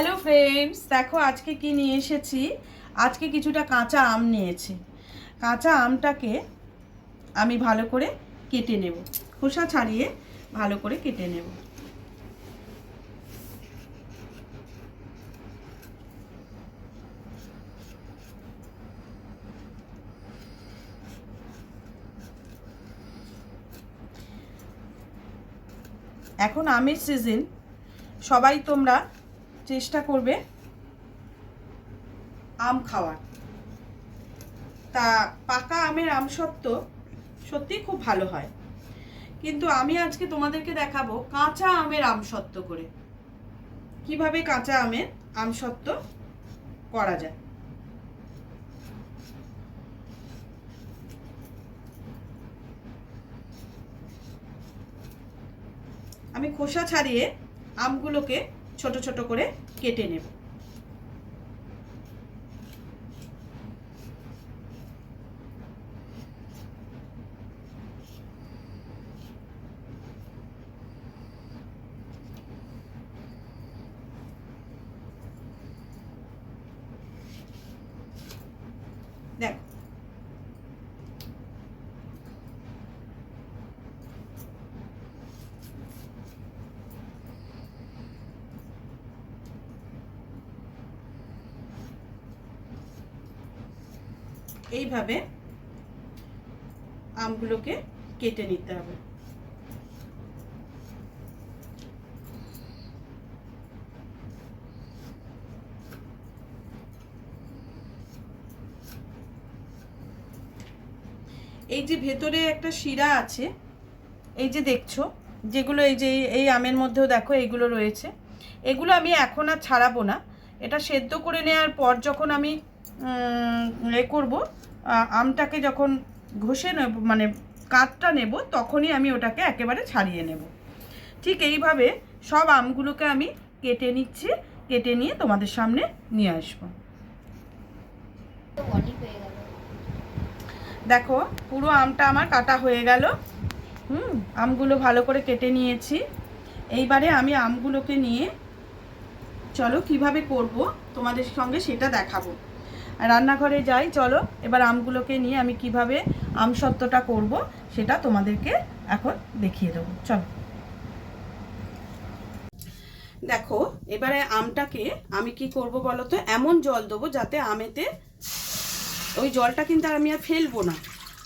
Hello friends, দেখো আজকে কি নিয়ে এসেছি। আজকে কিছুটা কাঁচা আম নিয়েছি। কাঁচা আমটাকে আমি ভালো করে কেটে নেব, খোসা ছাড়িয়ে ভালো করে কেটে নেব। এখন আমের সিজন, সবাই তোমরা চেষ্টা করবে আম খাওয়ার। তা পাকা আমের আমসত্ত্ব সত্যি খুব ভালো হয়, কিন্তু আমি আজকে তোমাদেরকে দেখাবো কাঁচা আমের আমসত্ত্ব করে কিভাবে কাঁচা আমের আমসত্ত্ব করা যায়। আমি খোসা ছাড়িয়ে আমগুলোকে ছোট ছোট করে কেটে নেব। দেখো এইভাবে আমগুলোকে কেটে নিতে হবে। এই যে ভেতরে একটা শিরা আছে, এই যে দেখছো, যেগুলো এই যে এই আমের মধ্যেও দেখো এইগুলো রয়েছে, এগুলো আমি এখন আর ছাড়াবো না। এটা সেদ্ধ করে নেওয়ার পর যখন আমি করব, আমটাকে যখন ঘষে নেব, মানে কাঠটা নেব, তখনই আমি ওটাকে একেবারে ছাড়িয়ে নেব। ঠিক এইভাবে সব আমগুলোকে আমি কেটে নিচ্ছি, কেটে নিয়ে তোমাদের সামনে নিয়ে আসবো। দেখো পুরো আমটা আমার কাটা হয়ে গেল। আমগুলো ভালো করে কেটে নিয়েছি। এইবারে আমি আমগুলোকে নিয়ে চলো কিভাবে করব তোমাদের সঙ্গে সেটা দেখাবো। রান্নাঘরে যাই, চলো এবার আমগুলোকে নিয়ে আমি কিভাবে আমসত্ত্বটা করব সেটা তোমাদেরকে এখন দেখিয়ে দেবো। চলো দেখো, এবারে আমটাকে আমি কি করব বলো তো, এমন জল দেবো যাতে আমেতে, ওই জলটা কিন্তু আমি আর ফেলবো না,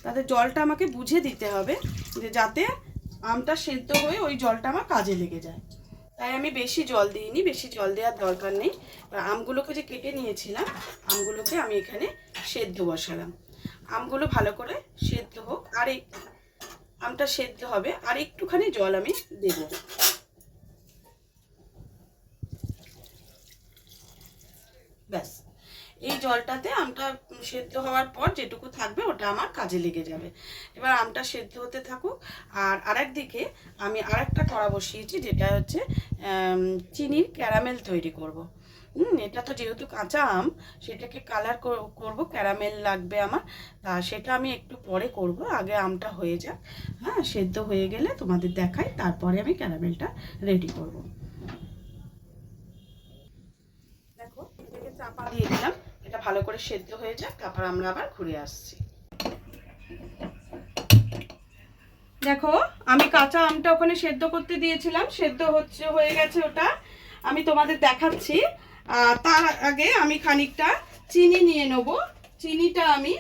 তাতে জলটা আমাকে বুঝে দিতে হবে, যে যাতে আমটা সেদ্ধ হয়ে ওই জলটা আমার কাজে লেগে যায়। তাই আমি বেশি জল দিইনি, বেশি জল দেওয়ার দরকার নেই। আমগুলোকে যে কেটে নিয়েছিলাম, আমগুলোকে আমি এখানে সেদ্ধ বসালাম। আমগুলো ভালো করে সেদ্ধ হোক, আর এই আমটা সেদ্ধ হবে, আর একটুখানি জল আমি দেব। ব্যাস, এই জলটাতে আমটা সেদ্ধ হওয়ার পর যেটুকু থাকবে ওটা আমার কাজে লেগে যাবে। এবার আমটা সেদ্ধ হতে থাকুক। আর আরেকদিকে আমি আরেকটা কড়া বসিয়েছি, যেটা হচ্ছে চিনির ক্যারামেল তৈরি করব। এটা তো যেহেতু কাঁচা আম, সেটাকে কালার করব, ক্যারামেল লাগবে আমার। তা সেটা আমি একটু পরে করব, আগে আমটা হয়ে যাক। হ্যাঁ, সেদ্ধ হয়ে গেলে তোমাদের দেখাই, তারপরে আমি ক্যারামেলটা রেডি করব। দেখো, এটাকে চাপা দিয়ে দিলাম, এটা ভালো করে সেদ্ধ হয়ে যাক, তারপর আমরা আবার ঘুরে আসছি। দেখো, আমি কাঁচা আমটা ওখানে সেদ্ধ করতে দিয়েছিলাম, সেদ্ধ হয়ে গেছে ওটা, আমি তোমাদের দেখাচ্ছি। তার আগে আমি খানিকটা চিনি নিয়ে নেব। চিনিটা আমি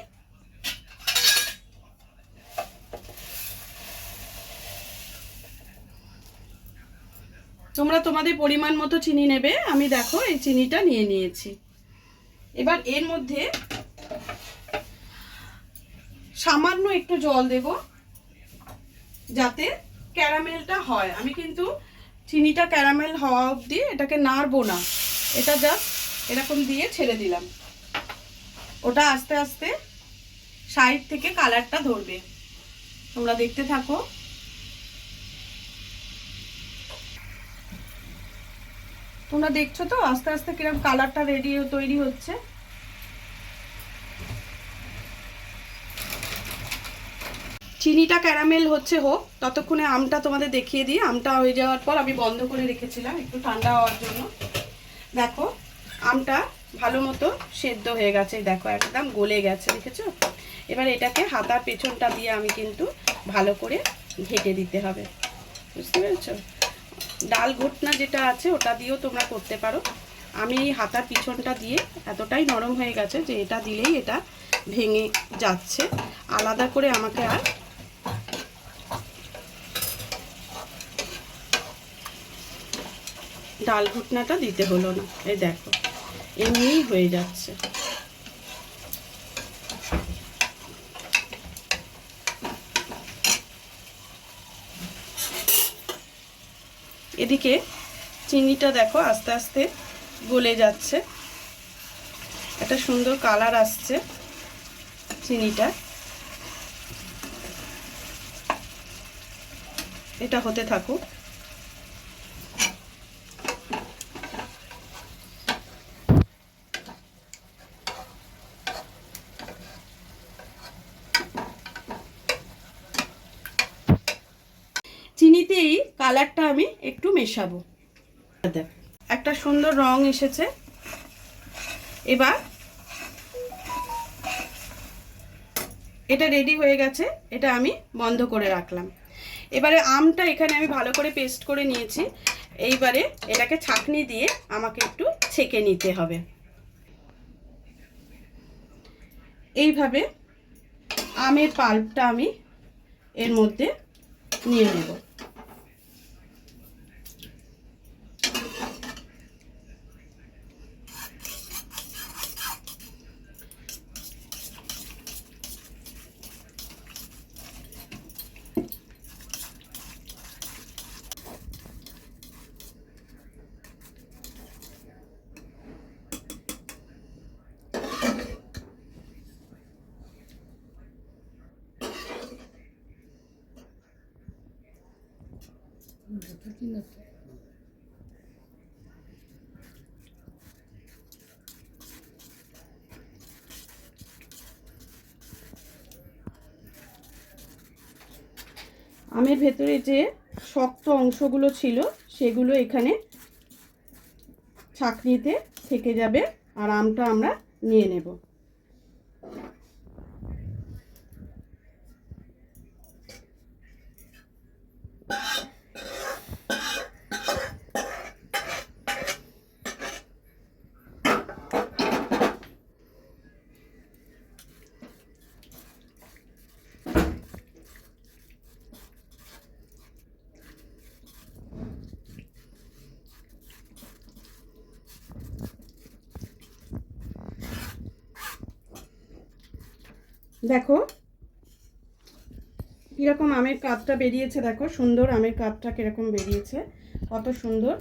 তোমরা তোমাদের পরিমাণ মতো চিনি নেবে। আমি দেখো এই চিনিটা নিয়ে নিয়েছি। এবার এর মধ্যে সামান্য একটু জল দেব, যাতে ক্যারামেলটা হয়। আমি কিন্তু চিনিটা ক্যারামেল হওয়া অবধি এটাকে নাড়বো না, এটা জাস্ট এরকম দিয়ে ছেড়ে দিলাম। ওটা আস্তে আস্তে সাইড থেকে কালারটা ধরবে, তোমরা দেখতে থাকো। তোমরা দেখছো তো আস্তে আস্তে কিরকম কালারটা তৈরি হচ্ছে। চিনিটা ক্যারামেল হচ্ছে হোক, ততক্ষণে আমটা তোমাদের দেখিয়ে দিই। আমটা হয়ে যাওয়ার পর আমি বন্ধ করে রেখেছিলাম একটু ঠান্ডা হওয়ার জন্য। দেখো আমটা ভালো মতো সেদ্ধ হয়ে গেছে, দেখো একদম গলে গেছে, দেখেছো? এবার এটাকে হাতার পেছনটা দিয়ে আমি কিন্তু ভালো করে ঘেটে দিতে হবে, বুঝতে পেরেছো? ডাল ঘুটনা যেটা আছে ওটা দিয়েও তোমরা করতে পারো। আমি হাতার পিছনটা দিয়ে এতটাই নরম হয়ে গেছে যে এটা দিলেই এটা ভেঙে যাচ্ছে, আলাদা করে আমাকে আর ডাল ঘুটনাটা দিতে হলো না। এই দেখো এমনিই হয়ে যাচ্ছে। এদিকে চিনিটা দেখো আস্তে আস্তে গলে যাচ্ছে, একটা সুন্দর কালার আসছে চিনিটা। এটা হতে থাকুক। চিনিতেই কালারটা আমি একটু মেশাবো, একটা সুন্দর রং এসেছে। এবার এটা রেডি হয়ে গেছে, এটা আমি বন্ধ করে রাখলাম। এবারে আমটা এখানে আমি ভালো করে পেস্ট করে নিয়েছি, এইবারে এটাকে ছাঁকনি দিয়ে আমাকে একটু ছেঁকে নিতে হবে। এইভাবে আমের পাল্পটা আমি এর মধ্যে নিয়ে নেব। আমের ভেতরে যে শক্ত অংশগুলো ছিল সেগুলো এখানে ছাঁকনিতে থেকে যাবে, আর আমটা আমরা নিয়ে নেব। দেখো কিরকম আমের কাপটা বেরিয়েছে, দেখো সুন্দর আমের কাপটা কিরকম বেরিয়েছে, কত সুন্দর।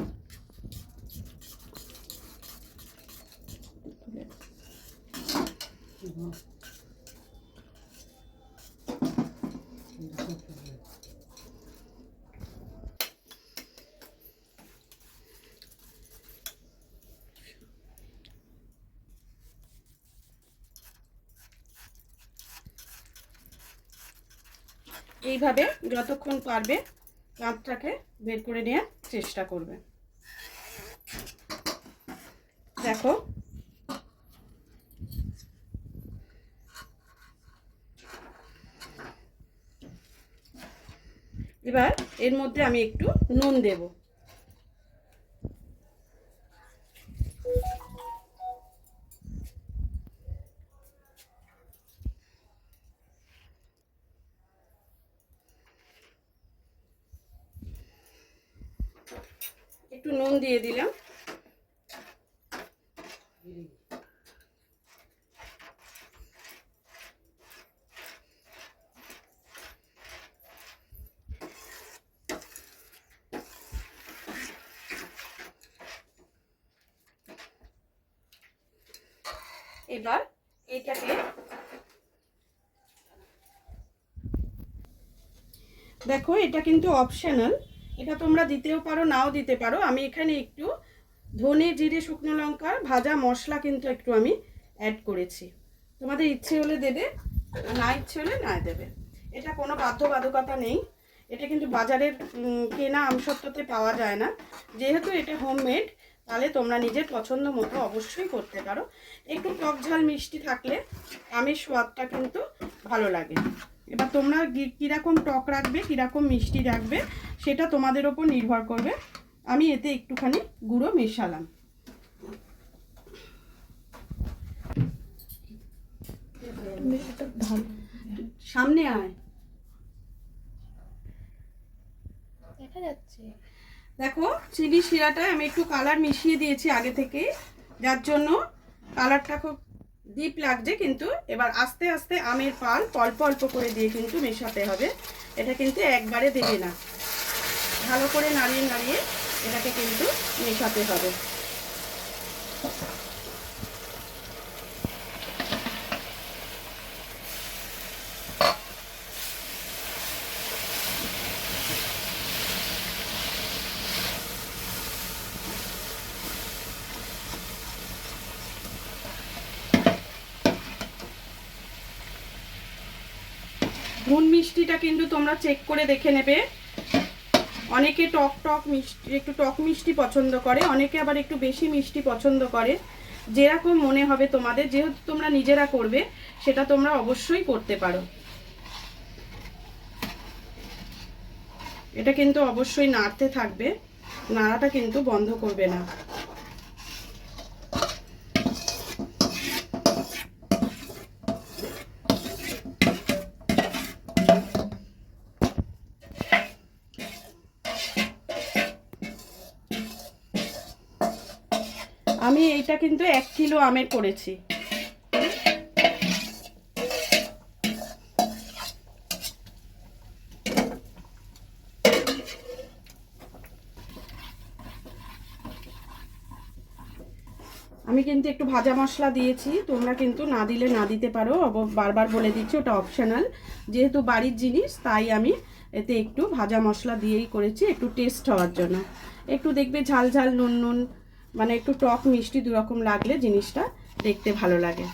এইভাবে যতক্ষণ পারবে কাপটাকে বের করে নেওয়ার চেষ্টা করবে। দেখো এবার এর মধ্যে আমি একটু নুন দেব। একটু নুন দিয়ে দিলাম। এবার এটাকে দেখো, এটা কিন্তু অপশনাল, এটা তোমরা দিতেও পারো নাও দিতে পারো। আমি এখানে একটু ধনে জিরে শুকনো লঙ্কার ভাজা মশলা কিন্তু একটু আমি অ্যাড করেছি, তোমাদের ইচ্ছে হলে দেবে, না ইচ্ছে হলে না দেবে, এটা কোনো বাধ্যবাধকতা নেই। এটা কিন্তু বাজারের কেনা আমসত্ত্বতে পাওয়া যায় না, যেহেতু এটা হোমমেড তাহলে তোমরা নিজের পছন্দ মতো অবশ্যই করতে পারো। একটু টক ঝাল মিষ্টি থাকলে আমের স্বাদটা কিন্তু ভালো লাগে। এবার তোমরা কীরকম টক রাখবে, কীরকম মিষ্টি রাখবে, সেটা তোমাদের ওপর নির্ভর করবে। আমি এতে একটুখানি গুঁড়ো মেশালাম। সামনে আয়, দেখা যাচ্ছে। দেখো চিনি শিরাটায় আমি একটু কালার মিশিয়ে দিয়েছি আগে থেকে, যার জন্য কালারটা খুব ডিপ লাগছে। কিন্তু এবার আস্তে আস্তে আমের পাল অল্প অল্প করে দিয়ে কিন্তু মেশাতে হবে। এটা কিন্তু একবারে দেবে না, ভালো করে নাড়িয়ে নাড়িয়ে এটাকে কিন্তু মেশাতে হবে। নুন মিষ্টিটা কিন্তু তোমরা চেক করে দেখে নেবে। অনেকে টক টক মিষ্টি, একটু টক মিষ্টি পছন্দ করে, অনেকে আবার একটু বেশি মিষ্টি পছন্দ করে। যেরকম মনে হবে তোমাদের, যেহেতু তোমরা নিজেরা করবে, সেটা তোমরা অবশ্যই করতে পারো। এটা কিন্তু অবশ্যই নাড়তে থাকবে, নাড়াটা কিন্তু বন্ধ করবে না। আমি এইটা কিন্তু 1 কিলো আমের করেছি। আমি কিন্তু একটু ভাজা মশলা দিয়েছি, তোমরা কিন্তু না দিলে না দিতে পারো, বারবার বলে দিচ্ছি, ওটা অপশনাল। যেহেতু বাড়ির জিনিস তাই আমি এতে একটু ভাজা মশলা দিয়েই করেছি, একটু টেস্ট হওয়ার জন্য। একটু দেখবে ঝাল ঝাল নুন নুন, মানে একটু টক মিষ্টি দুরকম লাগলে জিনিসটা দেখতে ভালো লাগে।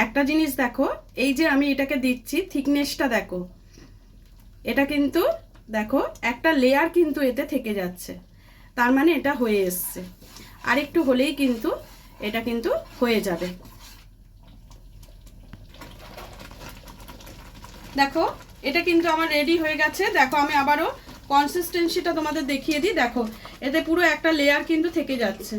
একটা জিনিস দেখো, এই যে আমি এটাকে দিচ্ছি, থিকনেসটা দেখো, এটা কিন্তু দেখো একটা লেয়ার কিন্তু এতে থেকে যাচ্ছে, তার মানে এটা হয়ে এসছে। আর একটু হলেই কিন্তু এটা কিন্তু হয়ে যাবে। দেখো এটা কিন্তু আমার রেডি হয়ে গেছে। দেখো আমি আবারও কনসিস্টেন্সিটা তোমাদের দেখিয়ে দিই। দেখো এতে পুরো একটা লেয়ার কিন্তু থেকে যাচ্ছে,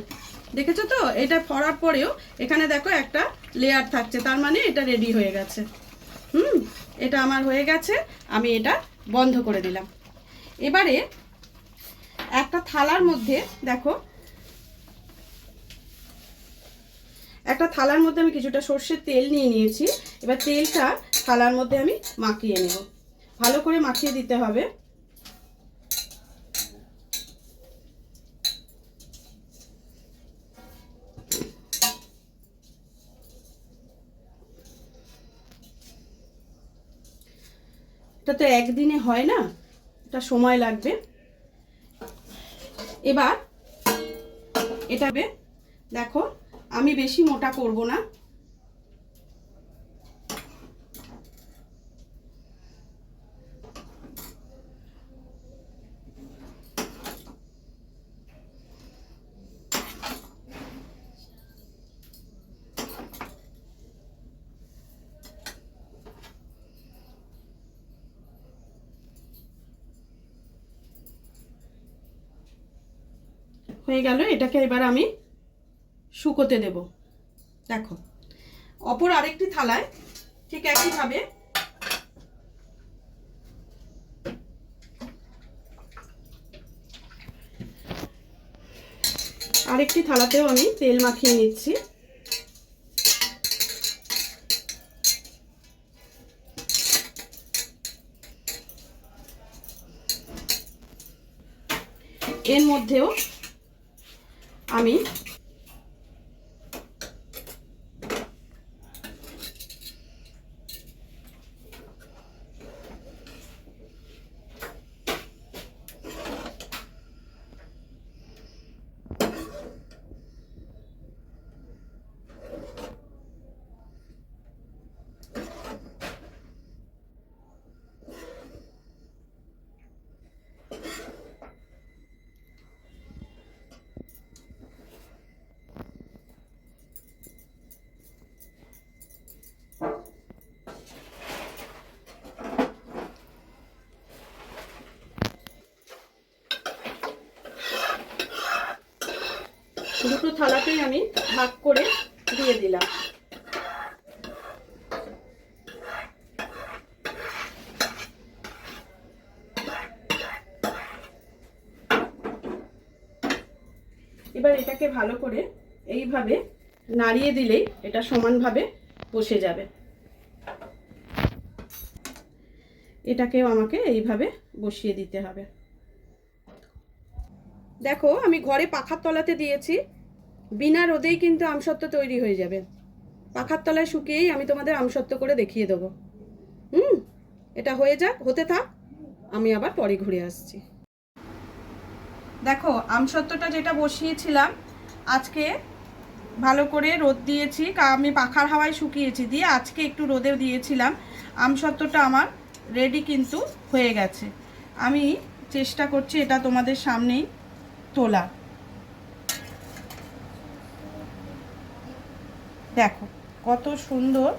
দেখেছো তো? এটা ফরার পরেও এখানে দেখো একটা লেয়ার থাকছে, তার মানে এটা রেডি হয়ে গেছে। এটা আমার হয়ে গেছে, আমি এটা বন্ধ করে দিলাম। এবারে একটা থালার মধ্যে দেখো, একটা থালার মধ্যে আমি কিছুটা সর্ষের তেল নিয়ে নিয়েছি। এবার তেলটা থালার মধ্যে আমি মাখিয়ে নেব, ভালো করে মাখিয়ে দিতে হবে। এটা তো একদিনে হয় না, এটা সময় লাগবে। এবার এটা দেখো আমি বেশি মোটা করব না, হয়ে গেল। এটাকে এবার আমি শুকোতে দেব। দেখো অপর আরেকটি থালায় ঠিক একইভাবে আরেকটি থালাতেও আমি তেল মাখিয়ে নিচ্ছি। এর মধ্যেও আমি দুটো থালাতেই আমি ভাগ করে দিয়ে দিলাম। এবার এটাকে ভালো করে এইভাবে নাড়িয়ে দিলেই এটা সমানভাবে বসে যাবে। এটাকেও আমাকে এইভাবে বসিয়ে দিতে হবে। দেখো আমি ঘরে পাখার তলাতে দিয়েছি, বিনা রোদেই কিন্তু আমসত্ত্ব তৈরি হয়ে যাবে। পাখার তলায় শুকিয়েই আমি তোমাদের আমসত্ত্ব করে দেখিয়ে দেবো। এটা হয়ে যাক, হতে থাক, আমি আবার পরে ঘুরে আসছি। দেখো আমসত্ত্বটা যেটা বসিয়েছিলাম আজকে ভালো করে রোদ দিয়েছি, আমি পাখার হাওয়ায় শুকিয়েছি, দিয়ে আজকে একটু রোদে দিয়েছিলাম। আমসত্ত্বটা আমার রেডি কিন্তু হয়ে গেছে। আমি চেষ্টা করছি এটা তোমাদের সামনেই তোলা। দেখো কত সুন্দর,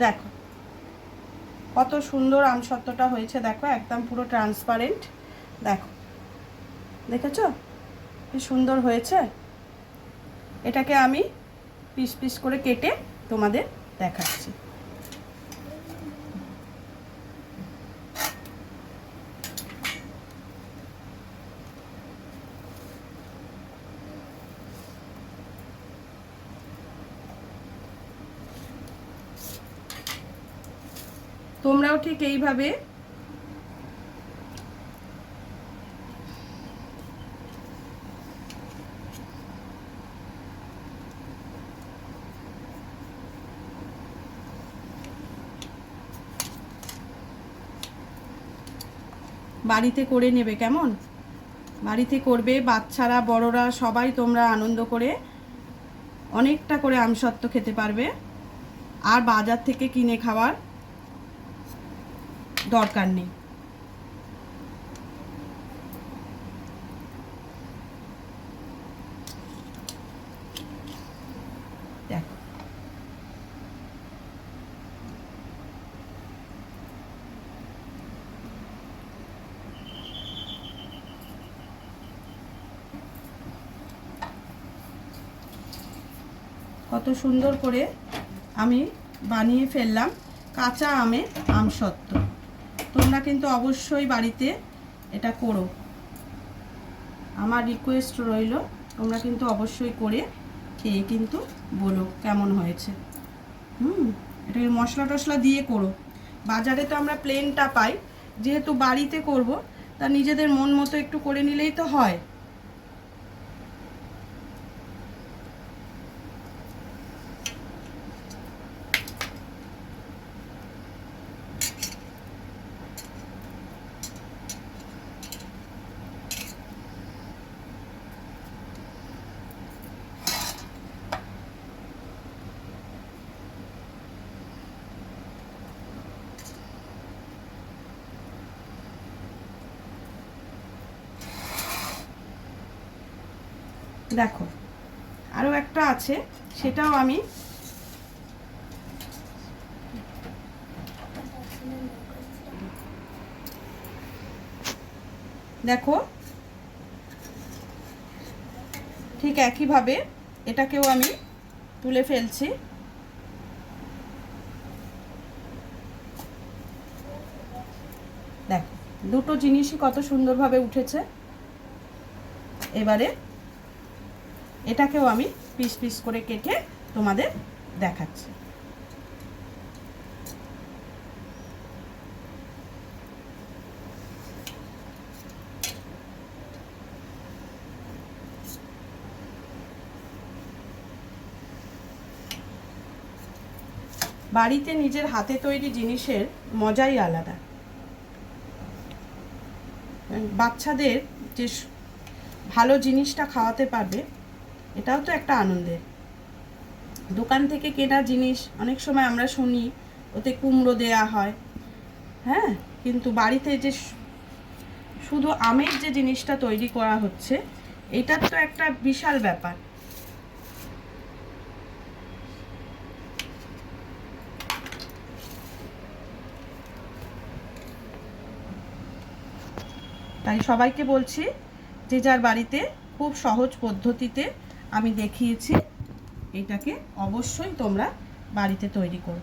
দেখো কত সুন্দর আমসত্ত্বটা হয়েছে। দেখো একদম পুরো ট্রান্সপারেন্ট। দেখো, দেখেছো কি সুন্দর হয়েছে। এটাকে আমি পিস পিস করে কেটে তোমাদের দেখাচ্ছি। তোমরাও ঠিক এইভাবে বাড়িতে করে নেবে, কেমন? বাড়িতে করবে, বাচ্চারা বড়রা সবাই তোমরা আনন্দ করে অনেকটা করে আমসত্ত্ব খেতে পারবে। আর বাজার থেকে কিনে খাওয়ার দরকার নেই। দেখো কত সুন্দর করে আমি বানিয়ে ফেললাম কাঁচা আমের আমসত্ত্ব। তোমরা কিন্তু অবশ্যই বাড়িতে এটা করো, আমার রিকোয়েস্ট রইল। তোমরা কিন্তু অবশ্যই করে খেয়ে কিন্তু বলো কেমন হয়েছে। এটাকে মশলা টশলা দিয়ে করো। বাজারে তো আমরা প্লেনটা পাই, যেহেতু বাড়িতে করব তা নিজেদের মন মতো একটু করে নিলেই তো হয়। দেখো আরও একটা আছে, সেটাও আমি দেখো ঠিক একইভাবে এটাকেও আমি তুলে ফেলছি। দেখো দুটো জিনিসই কত সুন্দরভাবে উঠেছে। এবারে এটাকেও আমি পিস পিস করে কেটে তোমাদের দেখাচ্ছি। বাড়িতে নিজের হাতে তৈরি জিনিসের মজাই আলাদা। বাচ্চাদের যে ভালো জিনিসটা খাওয়াতে পারবে, এটাও তো একটা আনন্দের। দোকান থেকে কেনা জিনিস অনেক সময় আমরা শুনি ওতে কুমড়ো দেয়া হয়, হ্যাঁ, কিন্তু বাড়িতে যে শুধু আমের যে জিনিসটা তৈরি করা হচ্ছে, এটার তো একটা বিশাল ব্যাপার। তাই সবাইকে বলছি, যে যার বাড়িতে খুব সহজ পদ্ধতিতে আমি দেখিয়েছি, এটাকে অবশ্যই তোমরা বাড়িতে তৈরি করো।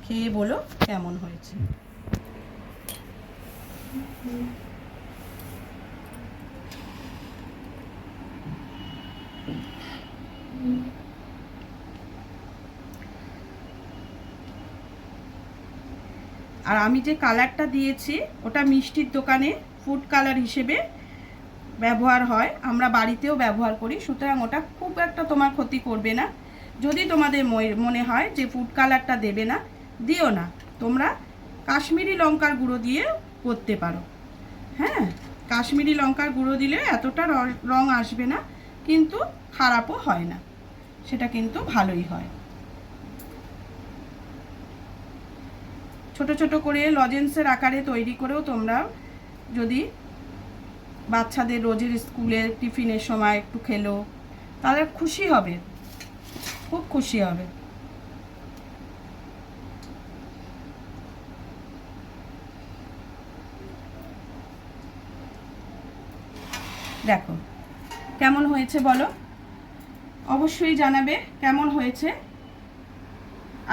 খেয়ে বলো কেমন হয়েছে। আর আমি যে কালারটা দিয়েছি ওটা মিষ্টির দোকানে ফুড কালার হিসেবে ব্যবহার হয়, আমরা বাড়িতেও ব্যবহার করি, সুতরাং ওটা খুব একটা তোমার ক্ষতি করবে না। যদি তোমাদের মনে হয় যে ফুড কালারটা দেবে না, দিও না, তোমরা কাশ্মীরি লঙ্কার গুঁড়ো দিয়ে করতে পারো। হ্যাঁ, কাশ্মীরি লঙ্কার গুঁড়ো দিলে এতটা রং আসবে না, কিন্তু খারাপও হয় না, সেটা কিন্তু ভালোই হয়। ছোট ছোট করে লজেন্সের আকারে তৈরি করেও তোমরা যদি বাচ্চাদের রোজের স্কুলের টিফিনের সময় একটু খেলো, তারা খুশি হবে, খুব খুশি হবে। দেখো কেমন হয়েছে বলো, অবশ্যই জানাবে কেমন হয়েছে।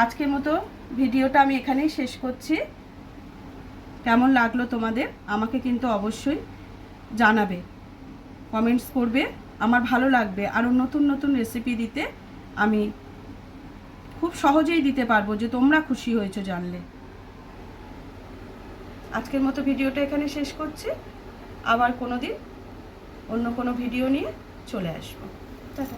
আজকের মতো ভিডিওটা আমি এখানেই শেষ করছি। কেমন লাগলো তোমাদের আমাকে কিন্তু অবশ্যই জানাবে, কমেন্টস করবে, আমার ভালো লাগবে। আরও নতুন নতুন রেসিপি দিতে আমি খুব সহজেই দিতে পারবো, যে তোমরা খুশি হয়েছো জানলে। আজকের মতো ভিডিওটা এখানে শেষ করছি, আবার কোনো দিন অন্য কোনো ভিডিও নিয়ে চলে আসবো। টাটা।